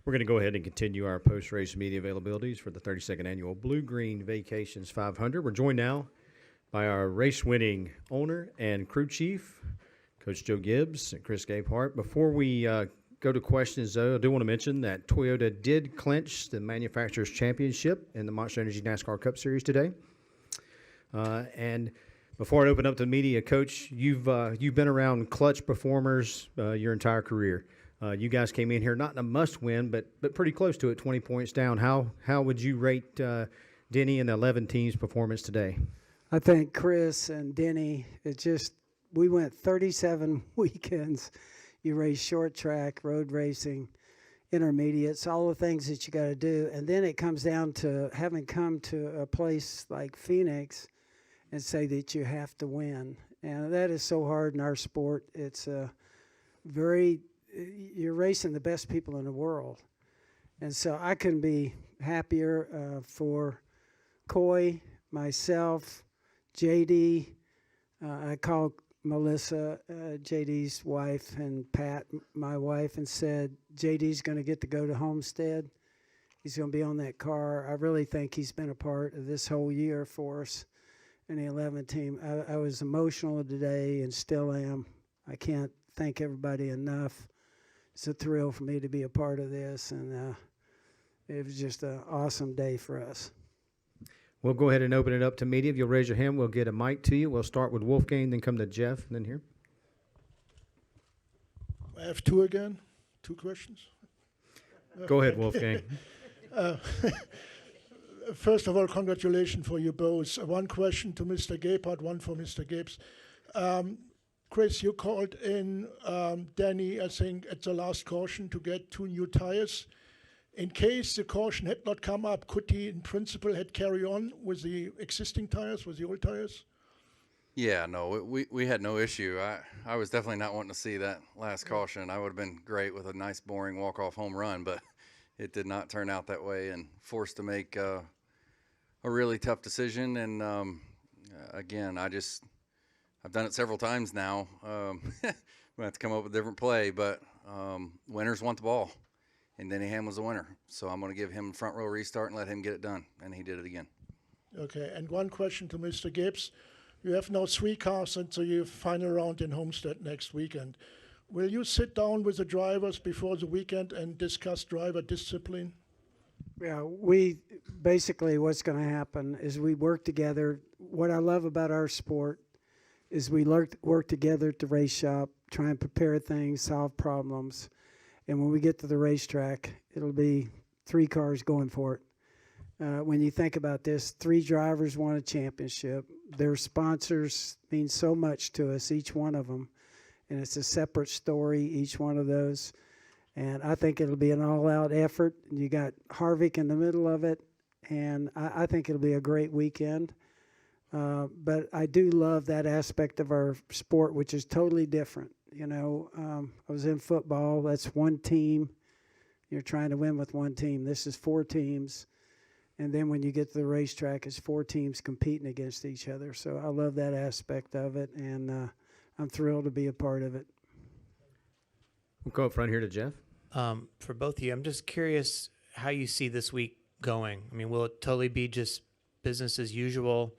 We're going to go ahead and continue our post-race media availabilities for the 32nd Annual Blue Green Vacations 500. We're joined now by our race-winning owner and crew chief, Coach Joe Gibbs and Chris Gabehart. Before we go to questions, though, I do want to mention that Toyota did clinch the Manufacturers' Championship in the Monster Energy NASCAR Cup Series today. And before I open up to the media, Coach, you've been around clutch performers your entire career. You guys came in here not in a must-win, but pretty close to it, 20 points down. How would you rate Denny and the 11 team's performance today? I think Chris and Denny, we went 37 weekends. You race short track, road racing, intermediates, all the things that you got to do. And then it comes down to having come to a place like Phoenix and say that you have to win. And that is so hard in our sport. It's you're racing the best people in the world. And so I couldn't be happier for Coy, myself, JD. I called Melissa, JD's wife, and Pat, my wife, and said, JD's going to get to go to Homestead. He's going to be on that car. I really think he's been a part of this whole year for us in the 11 team. I was emotional today and still am. I can't thank everybody enough. It's a thrill for me to be a part of this, and it was just an awesome day for us. We'll go ahead and open it up to media. If you'll raise your hand, we'll get a mic to you. We'll start with Wolfgang, then come to Jeff, and then here. I have two questions. Go ahead, Wolfgang. First of all, congratulations for you both. One question to Mr. Gabehart, one for Mr. Gibbs. Chris, you called in Denny, I think, at the last caution to get 2 new tires. In case the caution had not come up, could he, in principle, had carry on with the existing tires, with the old tires? Yeah, no, we had no issue. I was definitely not wanting to see that last caution. I would have been great with a nice, boring walk-off home run, but it did not turn out that way, and forced to make a really tough decision. And again, I've done it several times now. We have to come up with a different play, but winners want the ball, and Denny Hamlin was the winner. So I'm going to give him a front row restart and let him get it done, and he did it again. Okay, and one question to Mr. Gibbs. You have now 3 cars into your final round in Homestead next weekend. Will you sit down with the drivers before the weekend and discuss driver discipline? Yeah, basically what's going to happen is we work together. What I love about our sport is we work together at the race shop, try and prepare things, solve problems. And when we get to the racetrack, it'll be 3 cars going for it. When you think about this, 3 drivers won a championship. Their sponsors mean so much to us, each one of them. And it's a separate story, each one of those. And I think it'll be an all-out effort. You got Harvick in the middle of it. And I think it'll be a great weekend. But I do love that aspect of our sport, which is totally different. You know, I was in football. That's one team. You're trying to win with one team. This is 4 teams. And then when you get to the racetrack, it's 4 teams competing against each other. So I love that aspect of it, and I'm thrilled to be a part of it. We'll go up front here to Jeff. For both of you, I'm just curious how you see this week going. I mean, will it totally be just business as usual?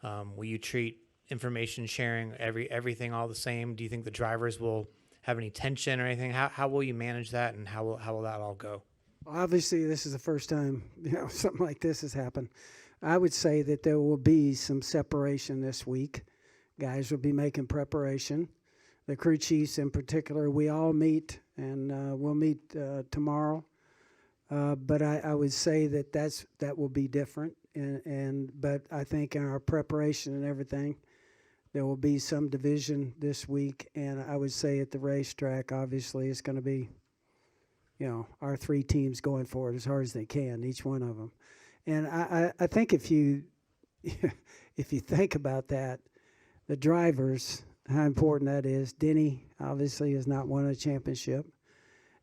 Will you treat information sharing, everything all the same? Do you think the drivers will have any tension or anything? How will you manage that, and how will that all go? Obviously, this is the first time something like this has happened. I would say that there will be some separation this week. Guys will be making preparation. The crew chiefs in particular, we all meet, and we'll meet tomorrow. But I would say that will be different. But I think in our preparation and everything, there will be some division this week. And I would say at the racetrack, obviously, it's going to be, our 3 teams going for it as hard as they can, each one of them. And I think if you think about that, the drivers, how important that is. Denny obviously has not won a championship,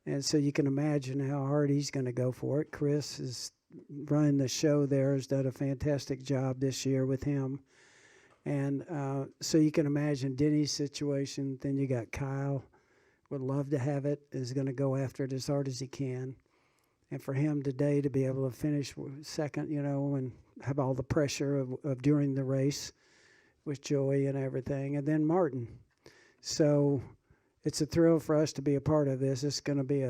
and so you can imagine how hard he's going to go for it. Chris is running the show there, has done a fantastic job this year with him. And so you can imagine Denny's situation. Then you got Kyle, would love to have it, is going to go after it as hard as he can. and for him today to be able to finish second, and have all the pressure of during the race with Joey and everything, and then Martin. So it's a thrill for us to be a part of this. This is going to be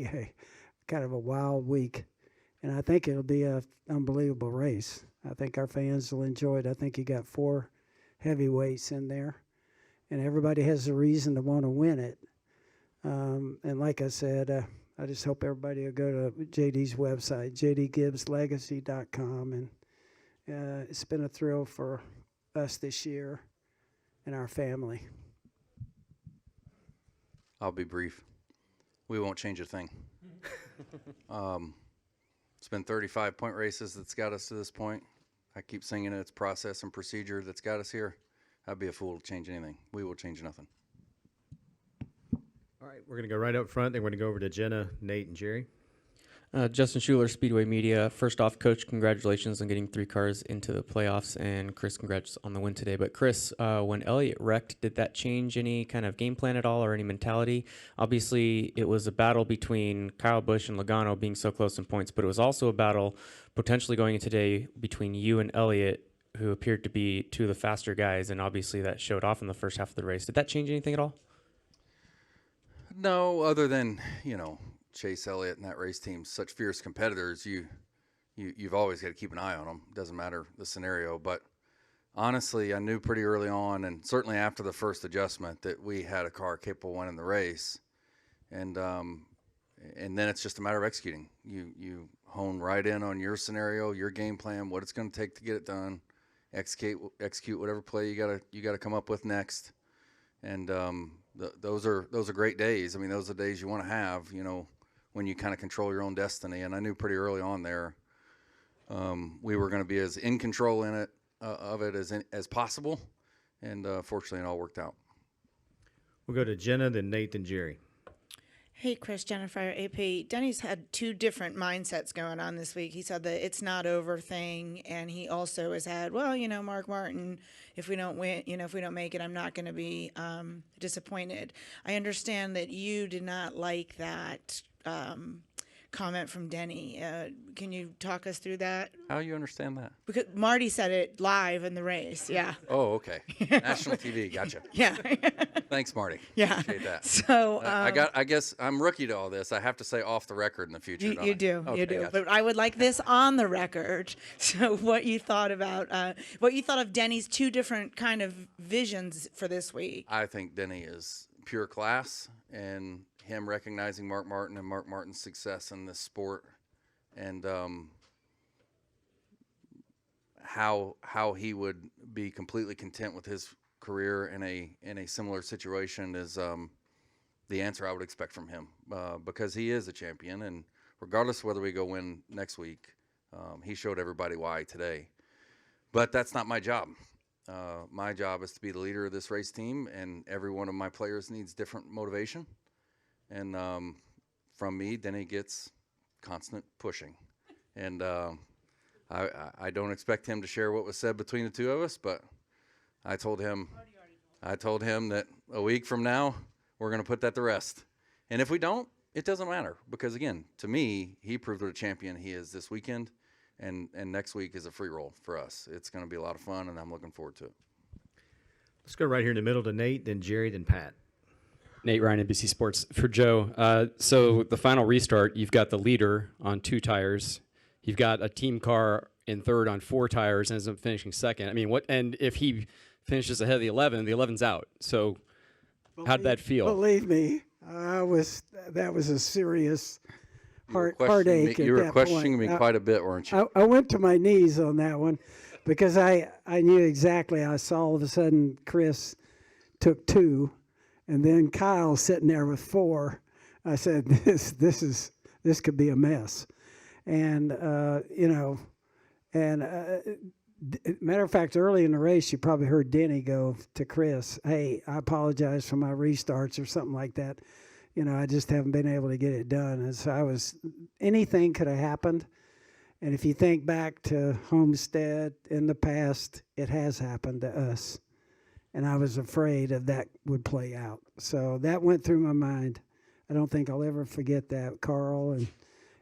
a kind of a wild week, and I think it'll be an unbelievable race. I think our fans will enjoy it. I think you got 4 heavyweights in there, and everybody has a reason to want to win it. And like I said, I just hope everybody will go to JD's website, jdgibbslegacy.com, and it's been a thrill for us this year and our family. I'll be brief. We won't change a thing. It's been 35-point races that's got us to this point. I keep singing it. It's process and procedure that's got us here. I'd be a fool to change anything. We will change nothing. All right, we're going to go right up front. Then we're going to go over to Jenna, Nate, and Jerry. Justin Schuler, Speedway Media. First off, Coach, congratulations on getting 3 cars into the playoffs, and Chris, congrats on the win today. But Chris, when Elliott wrecked, did that change any kind of game plan at all or any mentality? Obviously, it was a battle between Kyle Busch and Logano being so close in points, but it was also a battle potentially going into today between you and Elliott, who appeared to be 2 of the faster guys, and obviously that showed off in the first half of the race. Did that change anything at all? No, other than, Chase Elliott and that race team, such fierce competitors, you've always got to keep an eye on them. Doesn't matter the scenario. But honestly, I knew pretty early on, and certainly after the first adjustment, that we had a car capable of winning the race. And then it's just a matter of executing. You hone right in on your scenario, your game plan, what it's going to take to get it done. Execute whatever play you gotta come up with next. And those are great days. I mean, those are the days you want to have, when you kind of control your own destiny. And I knew pretty early on there we were going to be as in control of it as possible. And fortunately, it all worked out. We'll go to Jenna, then Nate, then Jerry. Hey, Chris, Jennifer, AP. Denny's had 2 different mindsets going on this week. He said the it's not over thing, and he also has had, Mark Martin, if we don't win, if we don't make it, I'm not going to be disappointed. I understand that you did not like that comment from Denny. Can you talk us through that? How you understand that? Because Marty said it live in the race. Yeah. Oh, okay. National TV. Gotcha. Yeah. Thanks, Marty. Yeah. Appreciate that. So I guess I'm rookie to all this. I have to say off the record in the future. You do. Okay, You do. gotcha. But I would like this on the record. So what you thought of Denny's 2 different kind of visions for this week? I think Denny is pure class, and him recognizing Mark Martin and Mark Martin's success in this sport, and how he would be completely content with his career in a similar situation is the answer I would expect from him, because he is a champion, and regardless of whether we go win next week, he showed everybody why today. But that's not my job. My job is to be the leader of this race team, and every one of my players needs different motivation. And from me, then he gets constant pushing. And I don't expect him to share what was said between the 2 of us, but I told him that a week from now, we're going to put that to rest. And if we don't, it doesn't matter, because, again, to me, he proved what a champion he is this weekend, and next week is a free roll for us. It's going to be a lot of fun, and I'm looking forward to it. Let's go right here in the middle to Nate, then Jerry, then Pat. Nate Ryan, NBC Sports. For Joe, so the final restart, you've got the leader on 2 tires. You've got a team car in third on 4 tires and ends up finishing second. I mean, and if he finishes ahead of the 11's out. So how'd that feel? Believe me, that was a serious heartache. You were at questioning that point. me quite a bit, weren't you? I went to my knees on that one because I knew exactly. I saw all of a sudden Chris took 2. And then Kyle sitting there with 4. I said, "This could be a mess," and matter of fact, early in the race, you probably heard Denny go to Chris, "Hey, I apologize for my restarts," or something like that. I just haven't been able to get it done, and so anything could have happened. And if you think back to Homestead in the past, it has happened to us. And I was afraid that would play out. So that went through my mind. I don't think I'll ever forget that, Carl, and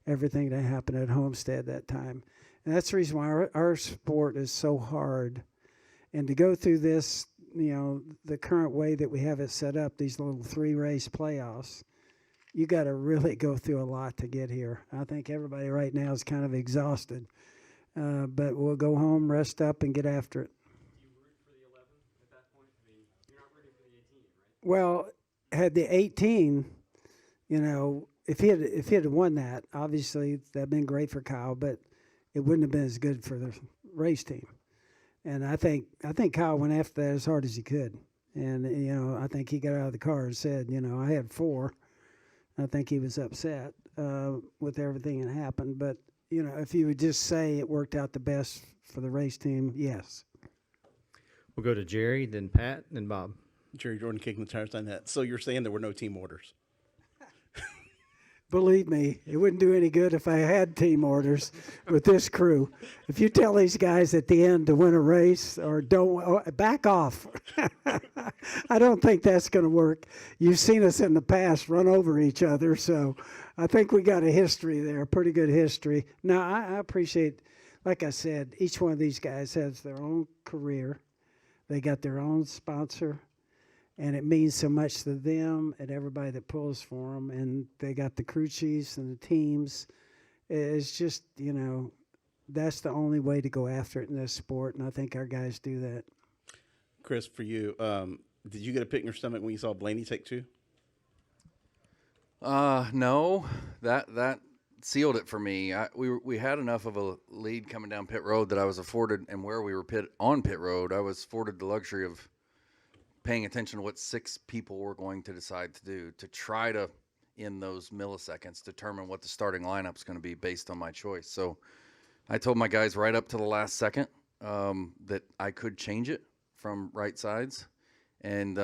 everything that happened at Homestead that time. And that's the reason why our sport is so hard. And to go through this, the current way that we have it set up, these little 3-race playoffs, you got to really go through a lot to get here. I think everybody right now is kind of exhausted. But we'll go home, rest up, and get after it. You root for the 11 at that point? I mean, you're not rooting for the 18, right? Well, had the 18, if he had won that, obviously that'd been great for Kyle, but it wouldn't have been as good for the race team. And I think Kyle went after that as hard as he could. And I think he got out of the car and said, I had 4. I think he was upset with everything that happened. But if you would just say it worked out the best for the race team, yes. We'll go to Jerry, then Pat, then Bob. Jerry Jordan kicking the tires on that. So you're saying there were no team orders? Believe me, it wouldn't do any good if I had team orders with this crew. If you tell these guys at the end to win a race or back off, I don't think that's going to work. You've seen us in the past run over each other, so I think we got a history there, a pretty good history. Now, I appreciate, like I said, each one of these guys has their own career. They got their own sponsor. And it means so much to them and everybody that pulls for them. And they got the crew chiefs and the teams. It's just, that's the only way to go after it in this sport. And I think our guys do that. Chris, for you, did you get a pit in your stomach when you saw Blaney take 2? No, that sealed it for me. We had enough of a lead coming down pit road that I was afforded, and where we were on pit road, I was afforded the luxury of paying attention to what 6 people were going to decide to do to try to, in those milliseconds, determine what the starting lineup's going to be based on my choice. So I told my guys right up to the last second that I could change it from right sides. And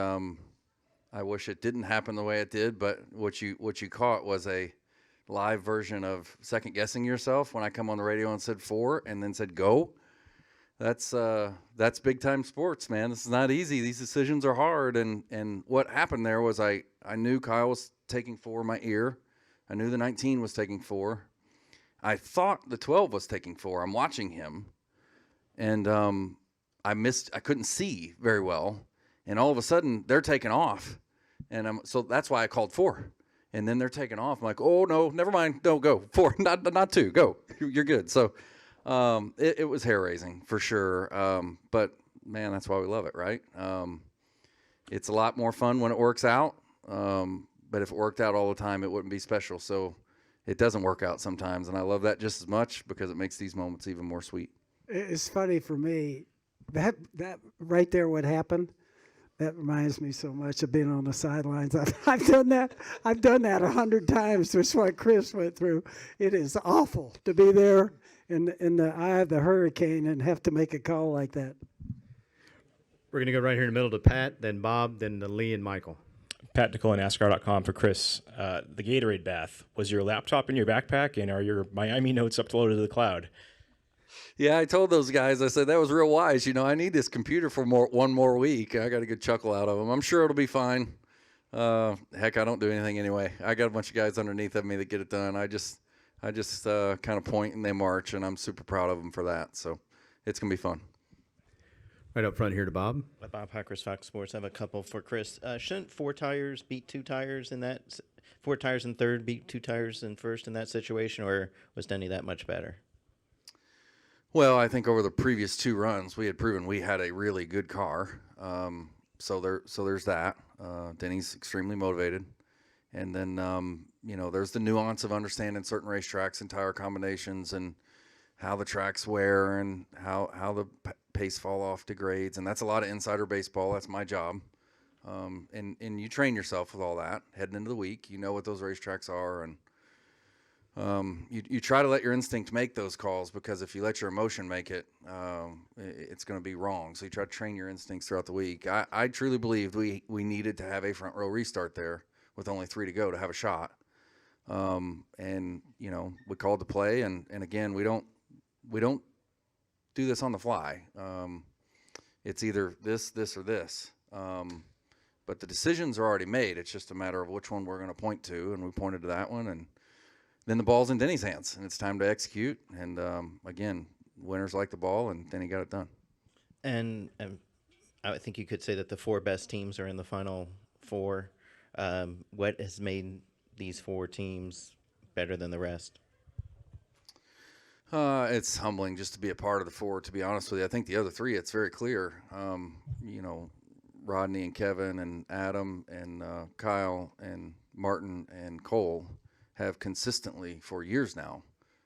I wish it didn't happen the way it did, but what you caught was a live version of second guessing yourself when I come on the radio and said 4 and then said go. That's big time sports, man. This is not easy. These decisions are hard. And what happened there was I knew Kyle was taking 4 in my ear. I knew the 19 was taking 4. I thought the 12 was taking 4. I'm watching him, and I couldn't see very well. And all of a sudden they're taking off, and so that's why I called 4. And then they're taking off. I'm like, oh no, never mind. No, go 4, not 2. Go. You're good. So. It was hair raising for sure. But man, that's why we love it, right? It's a lot more fun when it works out. But if it worked out all the time, it wouldn't be special. So it doesn't work out sometimes. And I love that just as much because it makes these moments even more sweet. It's funny for me that right there, what happened, that reminds me so much of being on the sidelines. I've done that. I've done that 100 times. That's what Chris went through. It is awful to be there in the eye of the hurricane and have to make a call like that. We're going to go right here in the middle to Pat, then Bob, then to Lee and Michael. Pat Nicola, NASCAR.com for Chris. The Gatorade bath, was your laptop in your backpack, and are your Miami notes uploaded to the cloud? Yeah, I told those guys, I said, that was real wise. I need this computer for one more week. I got a good chuckle out of them. I'm sure it'll be fine. Heck, I don't do anything anyway. I got a bunch of guys underneath of me that get it done. I just kind of point and they march, and I'm super proud of them for that. So it's going to be fun. Right up front here to Bob. Bob Hackers, Fox Sports. I have a couple for Chris. Shouldn't 4 tires beat 2 tires in that? 4 tires in third beat 2 tires in first in that situation, or was Denny that much better? Well, I think over the previous 2 runs, we had proven we had a really good car. So there's that. Denny's extremely motivated. And then, there's the nuance of understanding certain racetracks and tire combinations and how the tracks wear and how the pace fall off degrades. And that's a lot of insider baseball. That's my job. And you train yourself with all that heading into the week. You know what those racetracks are. And you try to let your instinct make those calls, because if you let your emotion make it, it's going to be wrong. So you try to train your instincts throughout the week. I truly believed we needed to have a front row restart there with only 3 to go to have a shot. And we called the play, and again, we don't do this on the fly. It's either this or this. but the decisions are already made. It's just a matter of which one we're going to point to, and we pointed to that one, and then the ball's in Denny's hands, and it's time to execute. And again, winners like the ball, and Denny got it done. And I think you could say that the 4 best teams are in the Final Four. What has made these 4 teams better than the rest? It's humbling just to be a part of the 4, to be honest with you. I think the other 3, it's very clear. Rodney and Kevin and Adam and Kyle and Martin and Cole have consistently for years now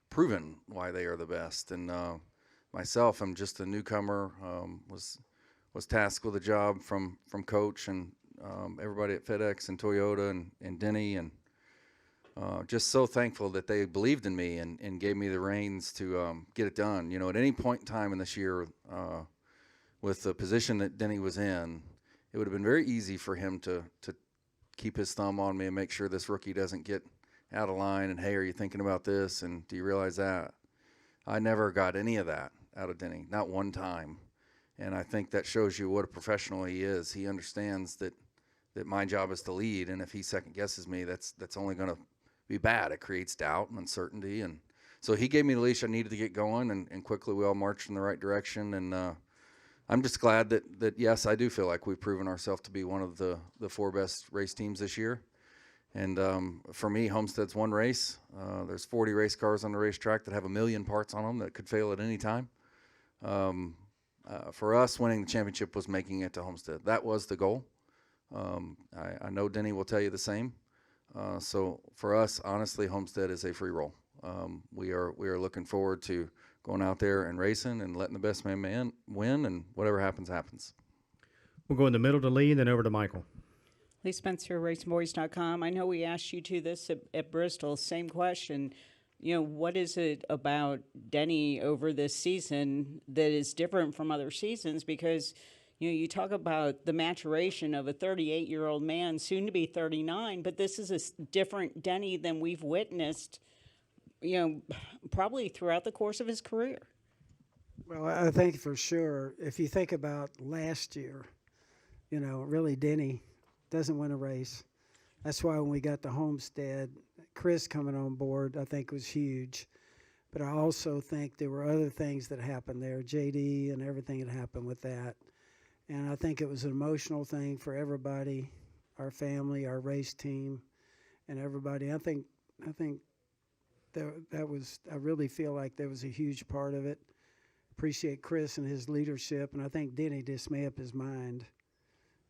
proven why they are the best. And myself, I'm just a newcomer, was tasked with a job from Coach and everybody at FedEx and Toyota and Denny, and just so thankful that they believed in me and gave me the reins to get it done. At any point in time in this year, with the position that Denny was in, it would have been very easy for him to keep his thumb on me and make sure this rookie doesn't get out of line and, hey, are you thinking about this, and do you realize that? I never got any of that out of Denny, not one time. And I think that shows you what a professional he is. He understands that my job is to lead, and if he second guesses me, that's only going to be bad. It creates doubt and uncertainty. And so he gave me the leash I needed to get going, and quickly we all marched in the right direction. And I'm just glad that yes, I do feel like we've proven ourselves to be one of the 4 best race teams this year. And for me, Homestead's one race. There's 40 race cars on the racetrack that have 1 million parts on them that could fail at any time. For us, winning the championship was making it to Homestead. That was the goal. I know Denny will tell you the same. So for us, honestly, Homestead is a free roll. We are looking forward to going out there and racing and letting the best man win, and whatever happens, happens. We'll go in the middle to Lee and then over to Michael. Lee Spencer, RacingBoys.com. I know we asked you to this at Bristol. Same question. What is it about Denny over this season that is different from other seasons? Because, you talk about the maturation of a 38-year-old man, soon to be 39, but this is a different Denny than we've witnessed, probably throughout the course of his career. Well, I think for sure, if you think about last year, really Denny doesn't win a race. That's why when we got to Homestead, Chris coming on board, I think was huge. But I also think there were other things that happened there, JD and everything that happened with that. And I think it was an emotional thing for everybody, our family, our race team, and everybody. I think that was, I really feel like there was a huge part of it. Appreciate Chris and his leadership, and I think Denny just made up his mind,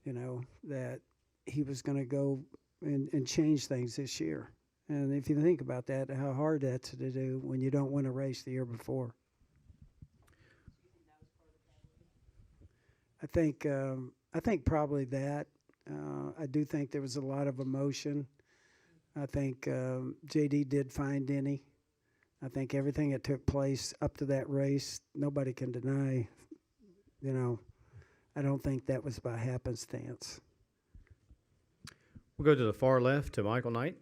that he was going to go and change things this year. And if you think about that, how hard that's to do when you don't win a race the year before. I think probably that. I do think there was a lot of emotion. I think JD did find Denny. I think everything that took place up to that race, nobody can deny. I don't think that was by happenstance. We'll go to the far left to Michael Knight.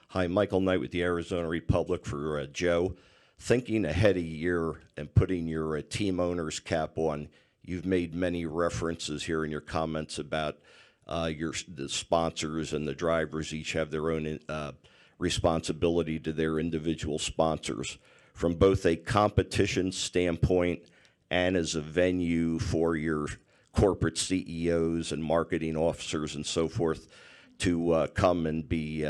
Hi, Michael Knight with the Arizona Republic for Joe. Thinking ahead a year and putting your team owner's cap on, you've made many references here in your comments about the sponsors and the drivers each have their own responsibility to their individual sponsors. From both a competition standpoint and as a venue for your corporate CEOs and marketing officers and so forth to come and be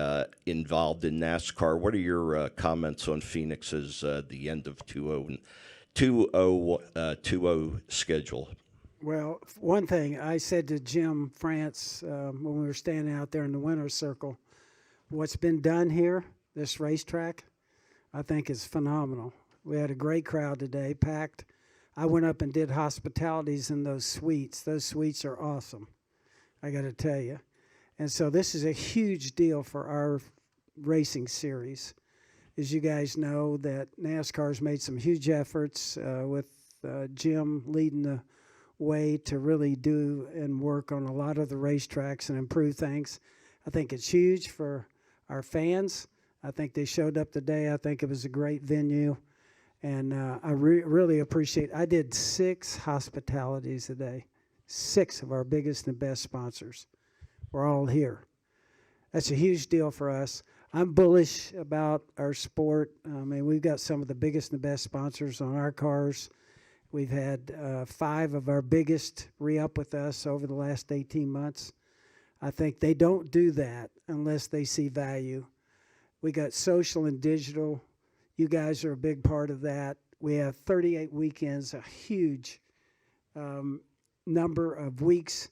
involved in NASCAR. What are your comments on Phoenix's the end of 2-0 schedule? Well, one thing I said to Jim France when we were standing out there in the winner's circle, what's been done here, this racetrack, I think is phenomenal. We had a great crowd today, packed. I went up and did hospitalities in those suites. Those suites are awesome, I got to tell you. And so this is a huge deal for our racing series. As you guys know, that NASCAR's made some huge efforts with Jim leading the way to really do and work on a lot of the racetracks and improve things. I think it's huge for our fans. I think they showed up today. I think it was a great venue. And I really appreciate, I did 6 hospitalities today, 6 of our biggest and best sponsors. we're all here. That's a huge deal for us. I'm bullish about our sport. I mean, we've got some of the biggest and the best sponsors on our cars. We've had 5 of our biggest re-up with us over the last 18 months. I think they don't do that unless they see value. We got social and digital. You guys are a big part of that. We have 38 weekends, a huge number of weeks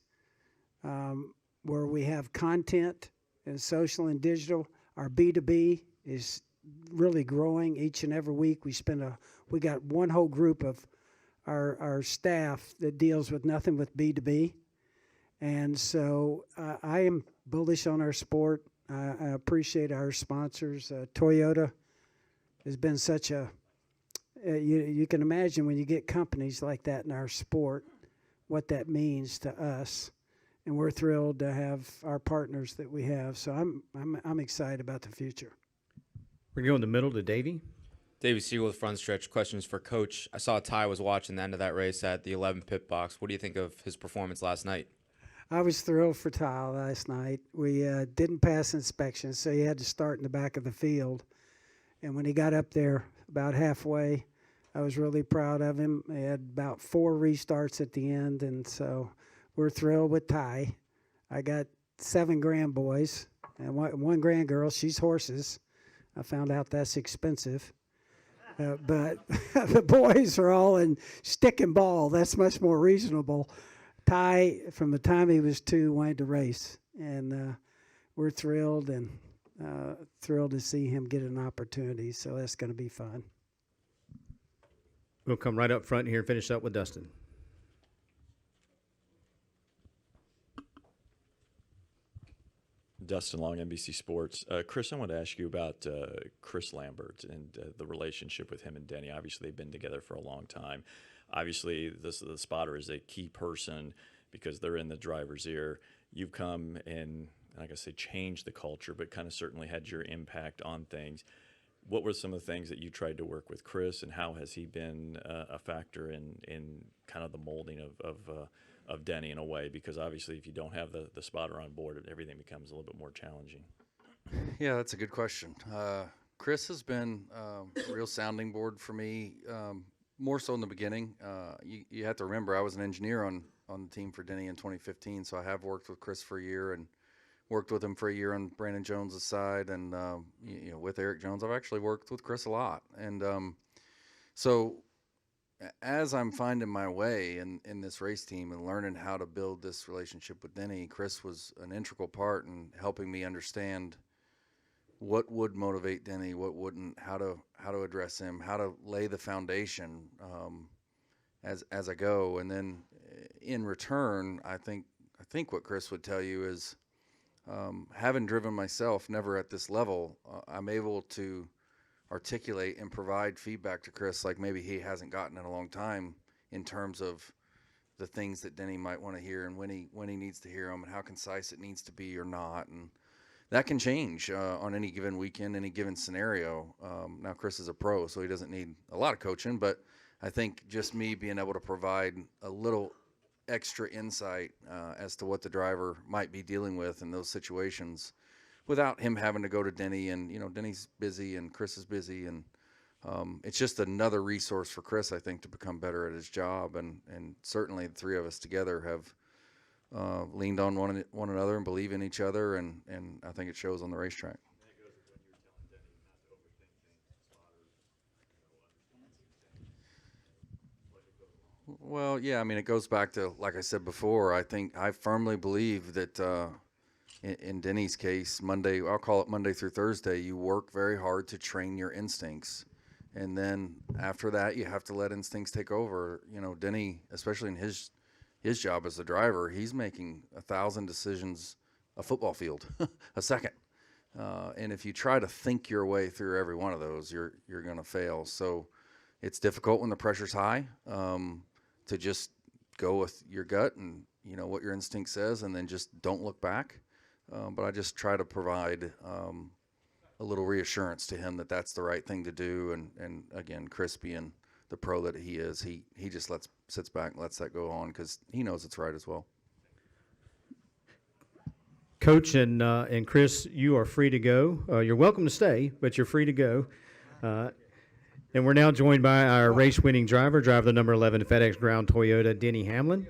where we have content and social and digital. Our B2B is really growing each and every week. We got one whole group of our staff that deals with nothing with B2B. And so I am bullish on our sport. I appreciate our sponsors. Toyota has been such a, you can imagine when you get companies like that in our sport, what that means to us. And we're thrilled to have our partners that we have. So I'm excited about the future. We're going in the middle to Davey. Davey Siegel with Front Stretch. Questions for Coach. I saw Ty was watching the end of that race at the 11 pit box. What do you think of his performance last night? I was thrilled for Ty last night. We didn't pass inspection, so he had to start in the back of the field. And when he got up there about halfway, I was really proud of him. He had about 4 restarts at the end, and so we're thrilled with Ty. I got 7 grandboys and one grandgirl. She's horses. I found out that's expensive. But the boys are all in stick and ball. That's much more reasonable. Ty, from the time he was 2, wanted to race. And we're thrilled and thrilled to see him get an opportunity. So that's going to be fun. We'll come right up front here and finish up with Dustin. Dustin Long, NBC Sports. Chris, I want to ask you about Chris Lambert and the relationship with him and Denny. Obviously, they've been together for a long time. Obviously, the spotter is a key person because they're in the driver's ear. You've come and, like I say, changed the culture, but kind of certainly had your impact on things. What were some of the things that you tried to work with Chris, and how has he been a factor in kind of the molding of Denny in a way? Because obviously if you don't have the spotter on board, everything becomes a little bit more challenging. Yeah, that's a good question. Chris has been a real sounding board for me, more so in the beginning. You have to remember I was an engineer on the team for Denny in 2015, so I have worked with Chris for a year and worked with him for a year on Brandon Jones' side, and with Eric Jones. I've actually worked with Chris a lot. And so as I'm finding my way in this race team and learning how to build this relationship with Denny, Chris was an integral part in helping me understand what would motivate Denny, what wouldn't, how to address him, how to lay the foundation as I go. And then in return, I think what Chris would tell you is, having driven myself, never at this level, I'm able to articulate and provide feedback to Chris like maybe he hasn't gotten in a long time, in terms of the things that Denny might want to hear and when he needs to hear them and how concise it needs to be or not. And that can change on any given weekend, any given scenario. Now Chris is a pro, so he doesn't need a lot of coaching, but I think just me being able to provide a little extra insight as to what the driver might be dealing with in those situations, without him having to go to Denny. And Denny's busy and Chris is busy, and it's just another resource for Chris, I think, to become better at his job. And certainly the 3 of us together have leaned on one another and believe in each other, and I think it shows on the racetrack. Well, yeah, I mean, it goes back to, like I said before, I firmly believe that in Denny's case, I'll call it Monday through Thursday, you work very hard to train your instincts. And then after that, you have to let instincts take over. Denny, especially in his job as a driver, he's making 1,000 decisions a football field a second. And if you try to think your way through every one of those, you're going to fail. So it's difficult when the pressure's high. To just go with your gut and what your instinct says, and then just don't look back. But I just try to provide a little reassurance to him that that's the right thing to do. And again, Chris being the pro that he is, he just sits back and lets that go on because he knows it's right as well. Coach and Chris, you are free to go. You're welcome to stay, but you're free to go. And we're now joined by our race-winning driver the number 11 FedEx Ground Toyota, Denny Hamlin.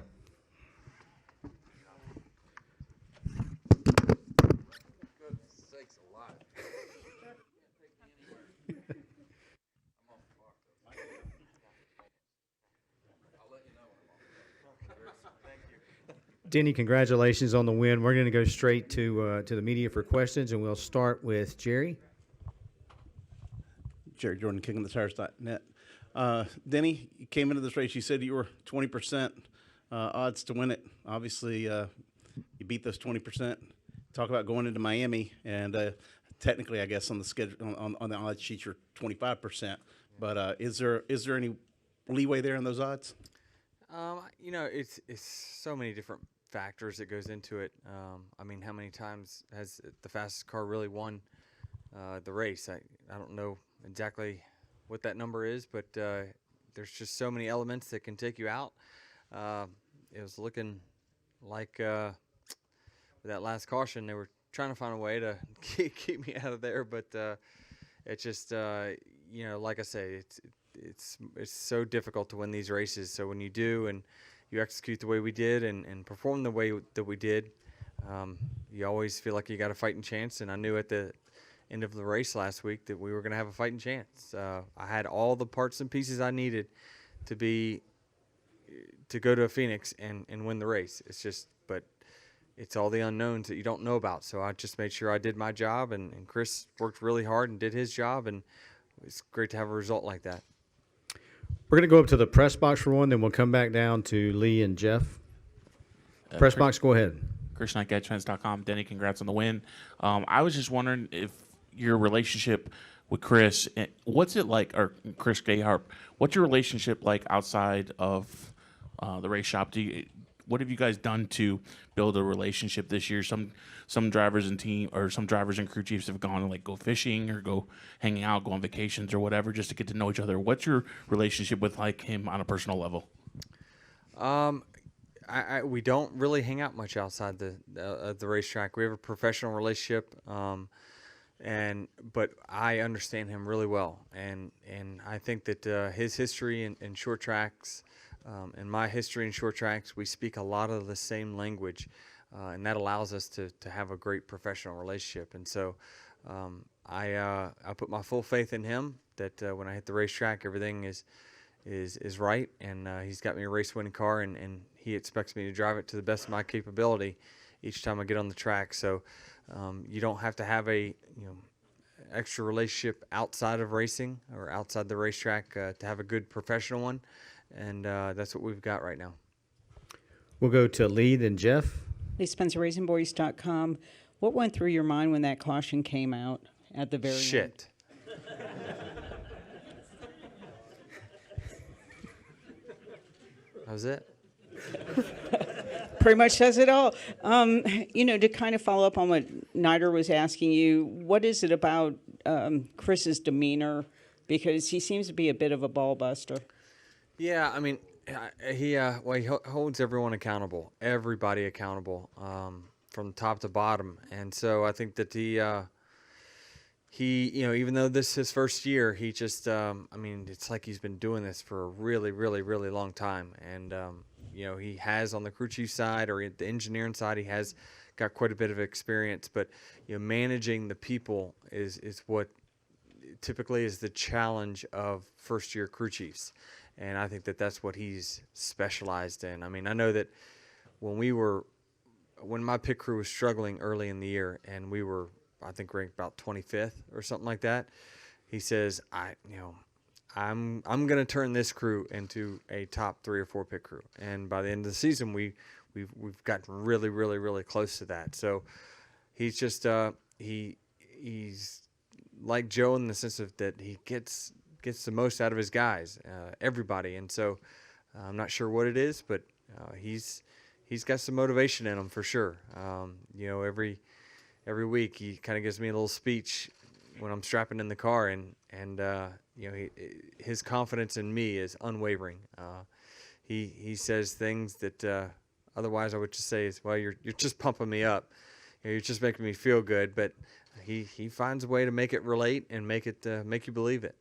Denny, congratulations on the win. We're going to go straight to the media for questions, and we'll start with Jerry. Jerry Jordan, KickingTheTires.net. Denny, you came into this race, you said you were 20% odds to win it. Obviously, you beat those 20%. Talk about going into Miami, and technically, I guess, on the schedule, on the odds sheet, you're 25%. But is there any leeway there in those odds? You know, it's so many different factors that goes into it. I mean, how many times has the fastest car really won the race? I don't know exactly what that number is, but there's just so many elements that can take you out. It was looking like with that last caution, they were trying to find a way to keep me out of there, but it just you know, like I say, it's so difficult to win these races. So when you do and you execute the way we did and perform the way that we did, you always feel like you got a fighting chance. And I knew at the end of the race last week that we were going to have a fighting chance. I had all the parts and pieces I needed to go to Phoenix and win the race. But it's all the unknowns that you don't know about. So I just made sure I did my job, and Chris worked really hard and did his job, and it's great to have a result like that. We're going to go up to the press box for one, then we'll come back down to Lee and Jeff. Press box, go ahead. Chris Knight, GetTrends.com. Denny, congrats on the win. I was just wondering if your relationship with Chris, what's it like, or Chris Gabehart, what's your relationship like outside of the race shop? What have you guys done to build a relationship this year? Some drivers and some drivers and crew chiefs have gone to go fishing or go hanging out, go on vacations or whatever, just to get to know each other. What's your relationship with him on a personal level? We don't really hang out much outside the racetrack. We have a professional relationship, but I understand him really well, and I think that his history in short tracks. In my history in short tracks, we speak a lot of the same language, and that allows us to have a great professional relationship. And so I put my full faith in him that when I hit the racetrack, everything is right, and he's got me a race-winning car, and he expects me to drive it to the best of my capability each time I get on the track. So you don't have to have a extra relationship outside of racing or outside the racetrack to have a good professional one. And that's what we've got right now. We'll go to Lee, then Jeff. Lee Spencer, RacingBoys.com. What went through your mind when that caution came out at the very end? Shit. That was it? Pretty much says it all. To kind of follow up on what Nider was asking you, what is it about Chris's demeanor? Because he seems to be a bit of a ball buster. Yeah, I mean, he holds everyone accountable, everybody accountable, from top to bottom. And so I think that he even though this is his first year, he just, it's like he's been doing this for a really, really, really long time. And, he has on the crew chief side or the engineering side, he has got quite a bit of experience. But, managing the people is what typically is the challenge of first-year crew chiefs. And I think that that's what he's specialized in. I mean, I know that when my pit crew was struggling early in the year, and we were, I think, ranked about 25th or something like that, he says, I'm going to turn this crew into a top 3 or 4 pit crew. And by the end of the season, we've gotten really, really, really close to that. So he's just he's like Joe in the sense of that he gets the most out of his guys, everybody. And so I'm not sure what it is, but he's got some motivation in him for sure. Every week he kind of gives me a little speech when I'm strapping in the car, and his confidence in me is unwavering. He says things that otherwise I would just say is, well, you're just pumping me up. You're just making me feel good, but he finds a way to make it relate and make you believe it.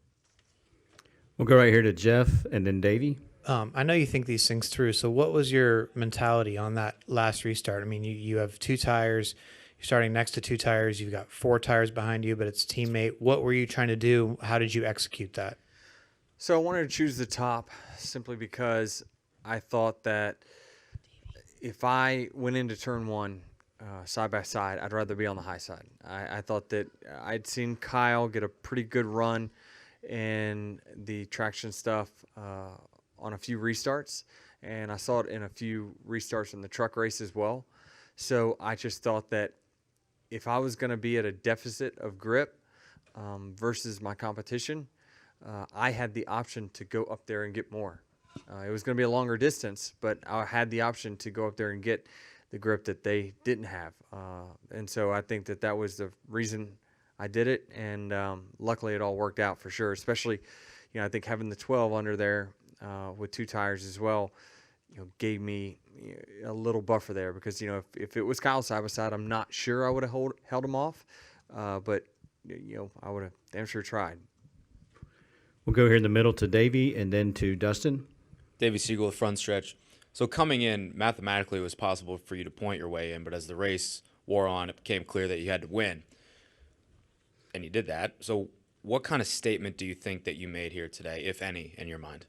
We'll go right here to Jeff and then Davey. I know you think these things through. So what was your mentality on that last restart? I mean, you have 2 tires. You're starting next to 2 tires. You've got 4 tires behind you, but it's teammate. What were you trying to do? How did you execute that? So I wanted to choose the top simply because I thought that if I went into turn 1 side by side, I'd rather be on the high side. I thought that I'd seen Kyle get a pretty good run in the traction stuff on a few restarts, and I saw it in a few restarts in the truck race as well. So I just thought that if I was going to be at a deficit of grip versus my competition, I had the option to go up there and get more. It was going to be a longer distance, but I had the option to go up there and get the grip that they didn't have. And so I think that that was the reason I did it, and luckily it all worked out for sure, especially, I think having the 12 under there with 2 tires as well, gave me a little buffer there because, if it was Kyle side by side, I'm not sure I would have held him off, but, I would have damn sure tried. We'll go here in the middle to Davey and then to Dustin. Davey Siegel, front stretch. So coming in, mathematically, it was possible for you to point your way in, but as the race wore on, it became clear that you had to win. And you did that. So what kind of statement do you think that you made here today, if any, in your mind?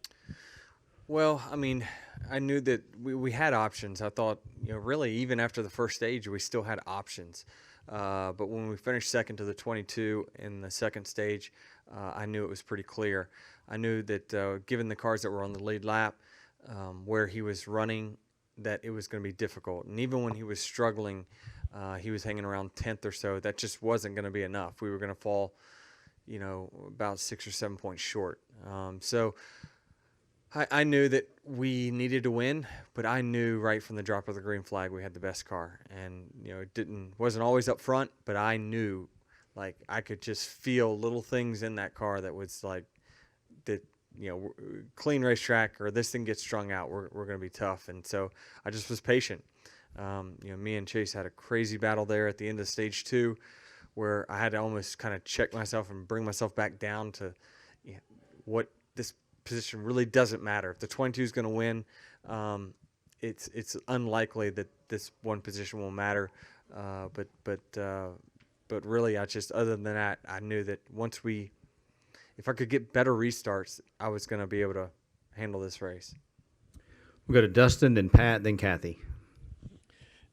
Well, I mean, I knew that we had options. I thought, really, even after the first stage, we still had options. But when we finished second to the 22 in the second stage, I knew it was pretty clear. I knew that given the cars that were on the lead lap, where he was running, that it was going to be difficult. And even when he was struggling, he was hanging around 10th or so. That just wasn't going to be enough. We were going to fall, about 6 or 7 points short. So I knew that we needed to win, but I knew right from the drop of the green flag we had the best car. And, it wasn't always up front, but I knew, I could just feel little things in that car that was that, clean racetrack or this thing gets strung out, we're going to be tough. And so I just was patient. Me and Chase had a crazy battle there at the end of stage 2 where I had to almost kind of check myself and bring myself back down to what this position really doesn't matter. If the 22 is going to win, it's unlikely that this one position will matter. But really, other than that, I knew that if I could get better restarts, I was going to be able to handle this race. We'll go to Dustin, then Pat, then Kathy.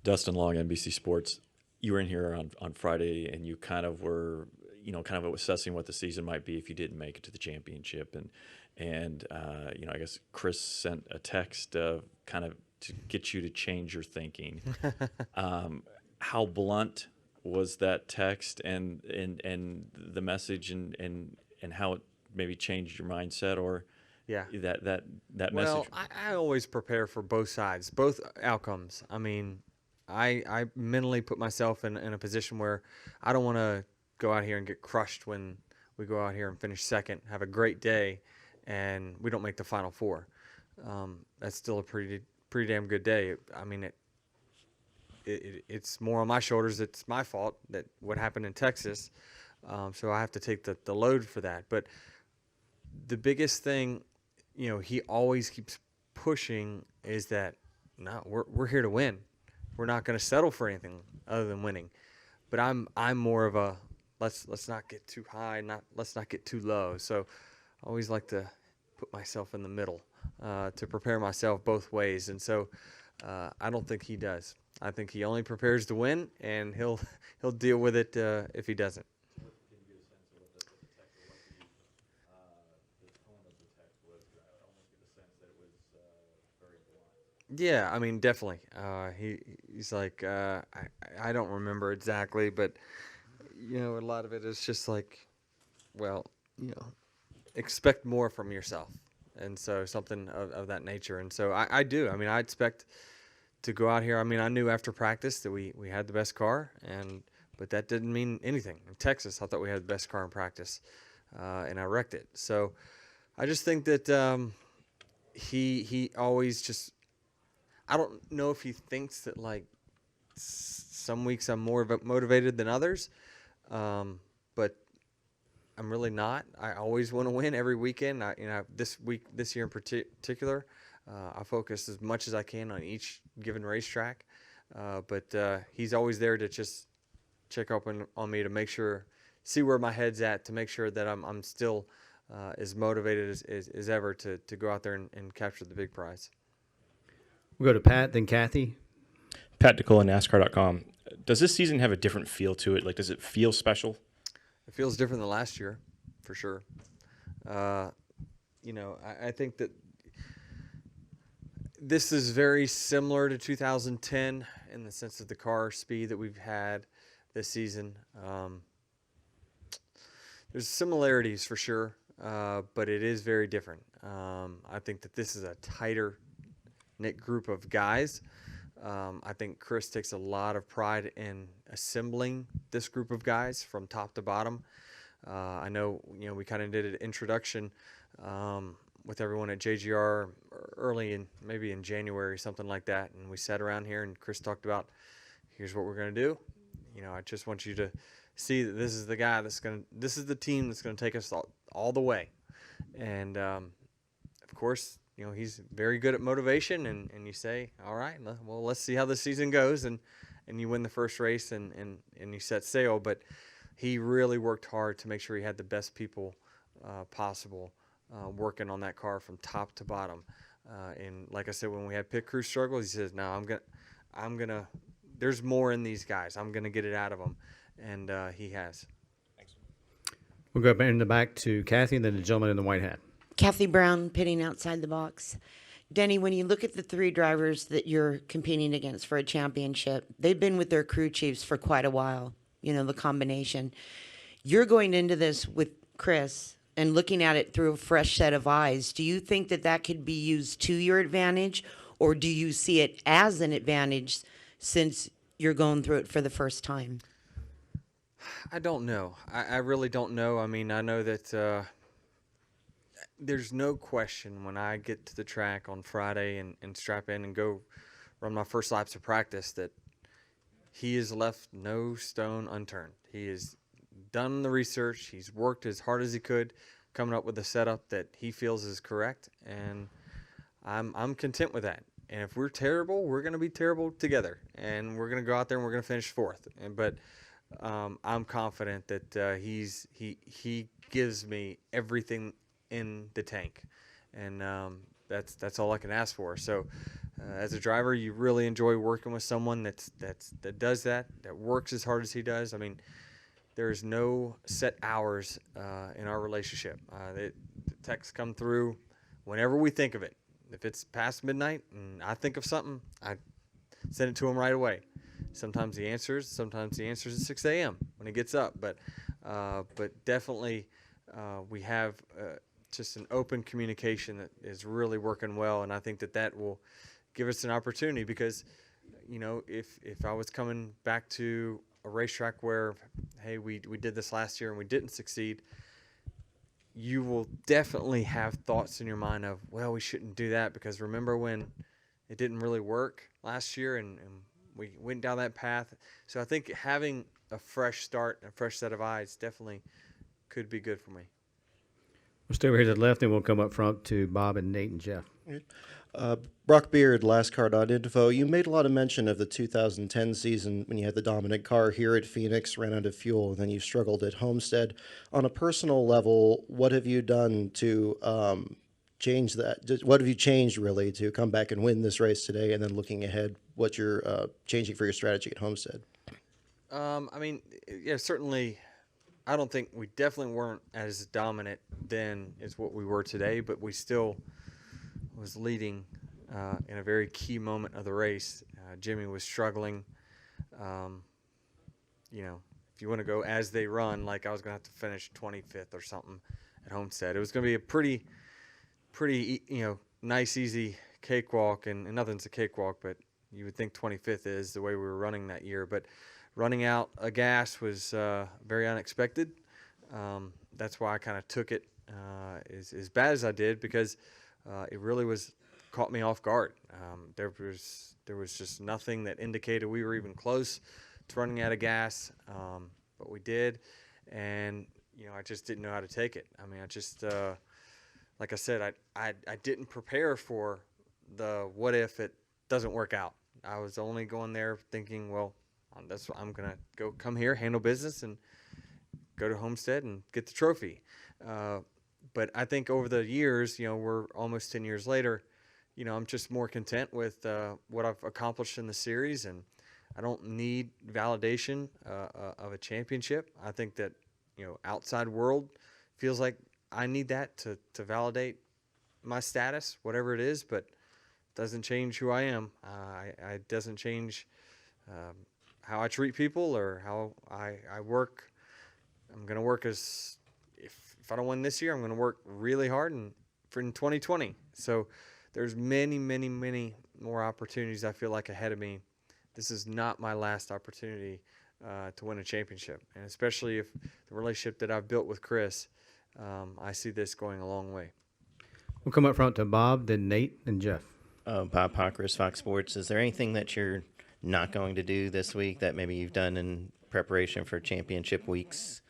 Dustin Long, NBC Sports. You were in here on Friday, and you kind of were, kind of assessing what the season might be if you didn't make it to the championship. And I guess Chris sent a text kind of to get you to change your thinking. How blunt was that text and the message and how it maybe changed your mindset or that message? Well, I always prepare for both sides, both outcomes. I mean, I mentally put myself in a position where I don't want to go out here and get crushed when we go out here and finish second, have a great day, and we don't make the Final Four. That's still a pretty damn good day. I mean, it's more on my shoulders. It's my fault that what happened in Texas. So I have to take the load for that. But the biggest thing, he always keeps pushing is that, no, we're here to win. We're not going to settle for anything other than winning. But I'm more of a let's not get too high, let's not get too low. So I always like to put myself in the middle to prepare myself both ways. And so I don't think he does. I think he only prepares to win, and he'll deal with it if he doesn't. Yeah, I mean, definitely. He's like, I don't remember exactly, but, a lot of it is just like, well, expect more from yourself. And so something of that nature. And so I do. I mean, I expect to go out here. I mean, I knew after practice that we had the best car, but that didn't mean anything. In Texas, I thought we had the best car in practice, and I wrecked it. So I just think that he always just, I don't know if he thinks that some weeks I'm more motivated than others, but I'm really not. I always want to win every weekend. This year in particular, I focus as much as I can on each given racetrack. But he's always there to just check up on me to make sure, see where my head's at, to make sure that I'm still as motivated as ever to go out there and capture the big prize. We'll go to Pat, then Kathy. Pat DeCola, NASCAR.com. Does this season have a different feel to it? Like, does it feel special? It feels different than last year, for sure. I think that this is very similar to 2010 in the sense of the car speed that we've had this season. There's similarities for sure, but it is very different. I think that this is a tighter knit group of guys. I think Chris takes a lot of pride in assembling this group of guys from top to bottom. I know, we kind of did an introduction with everyone at JGR early maybe in January, something like that. And we sat around here and Chris talked about, here's what we're going to do. I just want you to see that this is the guy this is the team that's going to take us all the way. And, of course, he's very good at motivation, and you say, all right, well, let's see how this season goes, and you win the first race and you set sail. But he really worked hard to make sure he had the best people possible working on that car from top to bottom. And like I said, when we had pit crew struggles, he says, no, I'm gonna there's more in these guys. I'm gonna get it out of them, and he has. Thanks. We'll go in the back to Kathy, and then the gentleman in the white hat. Kathy Brown, pitting outside the box. Denny, when you look at the three drivers that you're competing against for a championship, they've been with their crew chiefs for quite a while, the combination. You're going into this with Chris and looking at it through a fresh set of eyes. Do you think that could be used to your advantage, or do you see it as an advantage since you're going through it for the first time? I don't know. I really don't know. I mean, I know that there's no question when I get to the track on Friday and strap in and go run my first laps of practice that he has left no stone unturned. He has done the research. He's worked as hard as he could, coming up with a setup that he feels is correct, and I'm content with that. And if we're terrible, we're going to be terrible together, and we're going to go out there and we're going to finish fourth. But I'm confident that he gives me everything in the tank, and that's all I can ask for. So as a driver, you really enjoy working with someone that does that works as hard as he does. I mean, there's no set hours in our relationship. The texts come through whenever we think of it. If it's past midnight and I think of something, I send it to him right away. Sometimes he answers at 6 a.m. when he gets up, but definitely we have just an open communication that is really working well, and I think that will give us an opportunity because, if I was coming back to a racetrack where, hey, we did this last year and we didn't succeed, you will definitely have thoughts in your mind of, well, we shouldn't do that because remember when it didn't really work last year and we went down that path. So I think having a fresh start and a fresh set of eyes definitely could be good for me. We'll stay over here to the left, and we'll come up front to Bob and Nate and Jeff. Brock Beard, LastCar.info. You made a lot of mention of the 2010 season when you had the dominant car here at Phoenix, ran out of fuel, and then you struggled at Homestead. On a personal level, what have you done to change that? What have you changed, really, to come back and win this race today? And then looking ahead, what you're changing for your strategy at Homestead? Certainly. I don't think we definitely weren't as dominant then as what we were today, but we still was leading in a very key moment of the race. Jimmy was struggling. If you want to go as they run, like I was going to have to finish 25th or something at Homestead. It was going to be a pretty, nice, easy cakewalk, and nothing's a cakewalk, but you would think 25th is the way we were running that year. But running out of gas was very unexpected. That's why I kind of took it as bad as I did because it really caught me off guard. There was just nothing that indicated we were even close to running out of gas, but we did, and I just didn't know how to take it. I mean, I just like I said, I didn't prepare for the what if it doesn't work out. I was only going there thinking, well, that's what I'm gonna come here, handle business, and go to Homestead and get the trophy. But I think over the years, we're almost 10 years later, I'm just more content with what I've accomplished in the series, and I don't need validation of a championship. I think that, outside world feels like I need that to validate my status, whatever it is, but doesn't change who I am. It doesn't change how I treat people or how I work. I'm going to work if I don't win this year, I'm going to work really hard in 2020. So there's many, many, many more opportunities I feel like ahead of me. This is not my last opportunity to win a championship. And especially if the relationship that I've built with Chris, I see this going a long way. We'll come up front to Bob, then Nate, then Jeff. Bob Pockris, Fox Sports. Is there anything that you're not going to do this week that maybe you've done in preparation for championship weeks?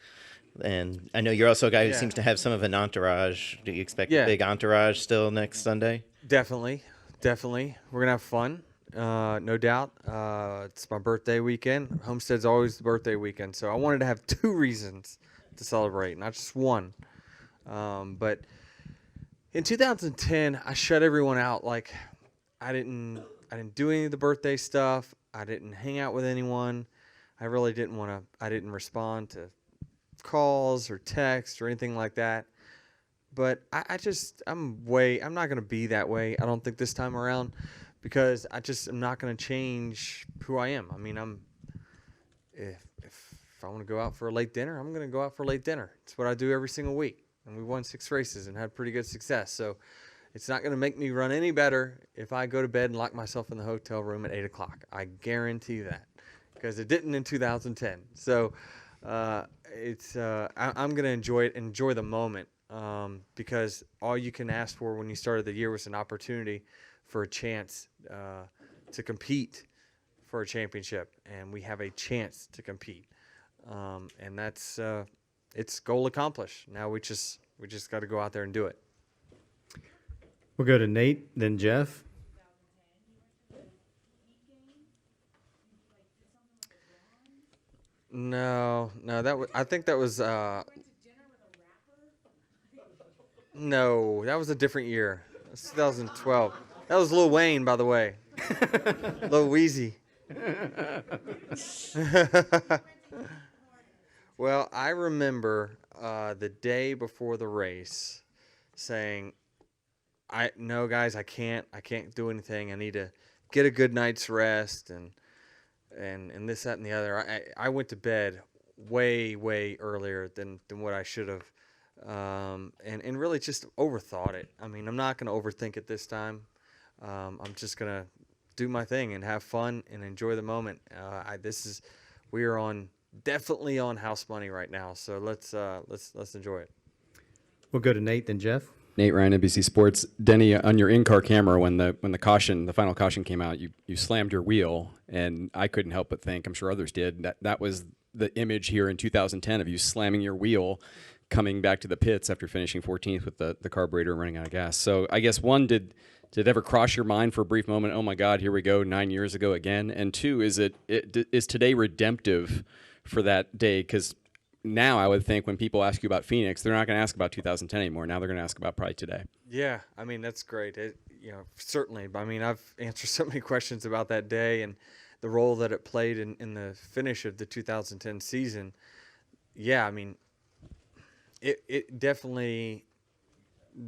And I know you're also a guy who seems to have some of an entourage. Do you expect a big entourage still next Sunday? Definitely. We're going to have fun, no doubt. It's my birthday weekend. Homestead's always the birthday weekend. So I wanted to have 2 reasons to celebrate, not just one. But in 2010, I shut everyone out. Like, I didn't do any of the birthday stuff. I didn't hang out with anyone. I really didn't want to. I didn't respond to calls or texts or anything like that. But I'm not going to be that way. I don't think this time around, because I'm not going to change who I am. I mean, if I want to go out for a late dinner, I'm going to go out for a late dinner. It's what I do every single week. And we won 6 races and had pretty good success. So it's not going to make me run any better if I go to bed and lock myself in the hotel room at 8 o'clock. I guarantee that, because it didn't in 2010. So I'm going to enjoy the moment, because all you can ask for when you started the year was an opportunity for a chance to compete for a championship, and we have a chance to compete, and that's it's goal accomplished. Now we just got to go out there and do it. We'll go to Nate, then Jeff. No, I think that was no, that was a different year. That's 2012. That was Lil Wayne, by the way. Lil Weezy. Well, I remember the day before the race saying, no guys, I can't do anything. I need to get a good night's rest and this, that, and the other. I went to bed way earlier than what I should have, and really just overthought it. I mean, I'm not going to overthink it this time. I'm just going to do my thing and have fun and enjoy the moment. We are definitely on house money right now, so let's enjoy it. We'll go to Nate, then Jeff. Nate Ryan, NBC Sports. Denny, on your in-car camera, when the final caution came out, you slammed your wheel, and I couldn't help but think, I'm sure others did, that was the image here in 2010 of you slamming your wheel, coming back to the pits after finishing 14th with the carburetor and running out of gas. So I guess, one, did it ever cross your mind for a brief moment, oh my God, here we go, 9 years ago again? And 2, is today redemptive for that day? Because now I would think when people ask you about Phoenix, they're not going to ask about 2010 anymore. Now they're going to ask about probably today. Yeah, I mean, that's great. Certainly. I mean, I've answered so many questions about that day and the role that it played in the finish of the 2010 season. Yeah, I mean, it definitely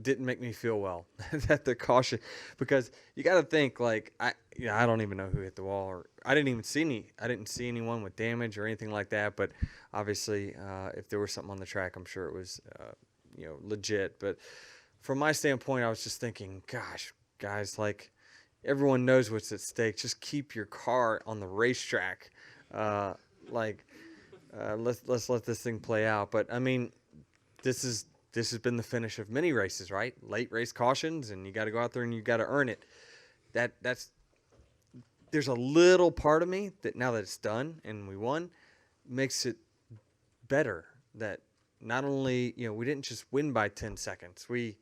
didn't make me feel well that the caution, because you got to think, like, I don't even know who hit the wall, or I didn't see anyone with damage or anything like that. But obviously, if there was something on the track, I'm sure it was legit. But from my standpoint, I was just thinking, gosh, guys, like, everyone knows what's at stake. Just keep your car on the racetrack. Let's let this thing play out. But I mean, this has been the finish of many races, right? Late race cautions, and you got to go out there and you got to earn it. This there's a little part of me that now that it's done and we won, makes it better that not only, we didn't just win by 10 seconds. We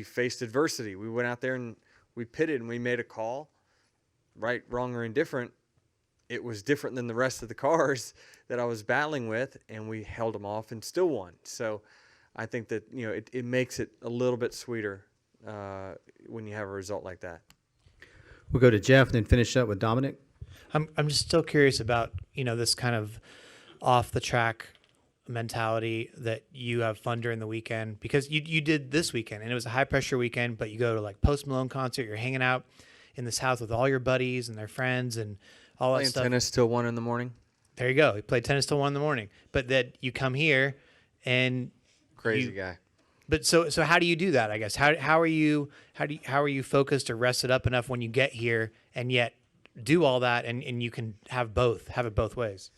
faced adversity. We went out there and we pitted and we made a call, right, wrong, or indifferent. It was different than the rest of the cars that I was battling with, and we held them off and still won. So I think that, it makes it a little bit sweeter when you have a result like that. We'll go to Jeff and then finish up with Dominic. I'm just still curious about, this kind of off the track mentality that you have fun during the weekend, because you did this weekend and it was a high pressure weekend, but you go to like Post Malone concert, you're hanging out in this house with all your buddies and their friends and all that stuff. Playing tennis till 1 a.m. There you go. You played tennis till 1 a.m. But that you come here and crazy guy. But so how do you do that? I guess how are you focused or rested up enough when you get here and yet do all that and you can have it both ways?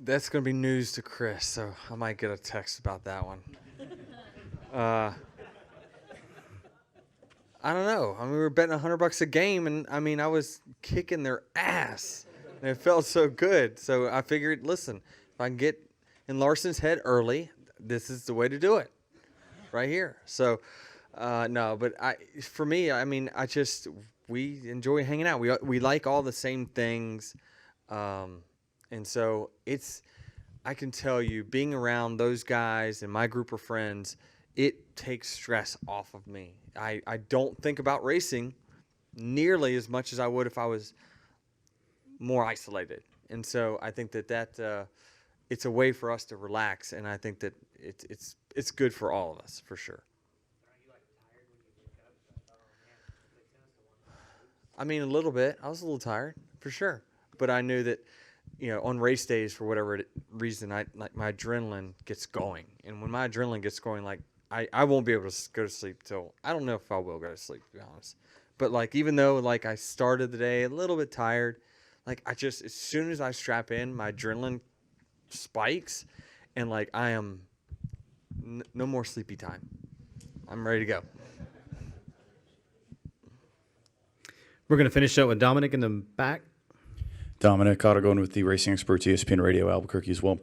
That's going to be news to Chris, so I might get a text about that one. I don't know. I mean, we were betting $100 a game, and I was kicking their ass, and it felt so good. So I figured, listen, if I can get in Larson's head early, this is the way to do it, right here. So, no, but for me, we enjoy hanging out. We like all the same things. And so I can tell you, being around those guys and my group of friends, it takes stress off of me. I don't think about racing nearly as much as I would if I was more isolated. And so I think that it's a way for us to relax, and I think that it's good for all of us, for sure. A little bit. I was a little tired, for sure. But I knew that, on race days, for whatever reason, my adrenaline gets going. And when my adrenaline gets going, I won't be able to go to sleep till, I don't know if I will go to sleep, to be honest. But even though I started the day a little bit tired, as soon as I strap in, my adrenaline spikes, and I am no more sleepy time. I'm ready to go. We're going to finish up with Dominic in the back. Dominic Otto going with the Racing Experts, ESPN Radio, Albuquerque as well.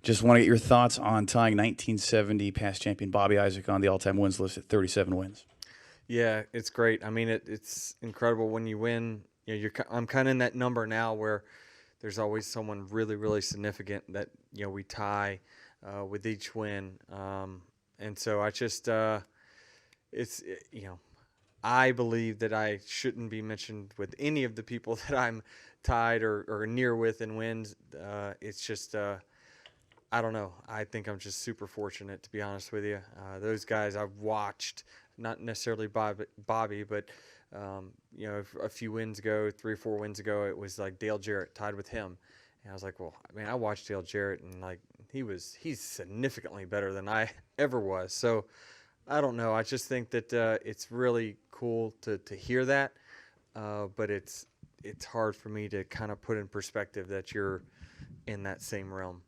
Just want to get your thoughts on tying 1970 past champion Bobby Isaac on the all-time wins list at 37 wins. Yeah, it's great. It's incredible when you win. I'm kind of in that number now where there's always someone really, really significant that we tie with each win. And so I just I believe that I shouldn't be mentioned with any of the people that I'm tied or near with in wins. It's just I don't know. I think I'm just super fortunate, to be honest with you. Those guys I've watched, not necessarily Bobby, but a few wins ago, 3 or 4 wins ago, it was Dale Jarrett tied with him. And I was like, well, I watched Dale Jarrett, and he's significantly better than I ever was. So I don't know. I just think that it's really cool to hear that, but it's hard for me to kind of put in perspective that you're in that same realm.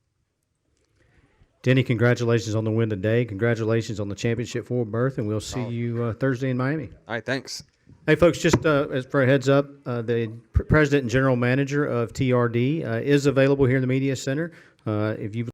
Denny, congratulations on the win today. Congratulations on the championship forward berth, and we'll see you Thursday in Miami. All right, thanks. Hey, folks, just as for a heads up, the president and general manager of TRD is available here in the media center. If you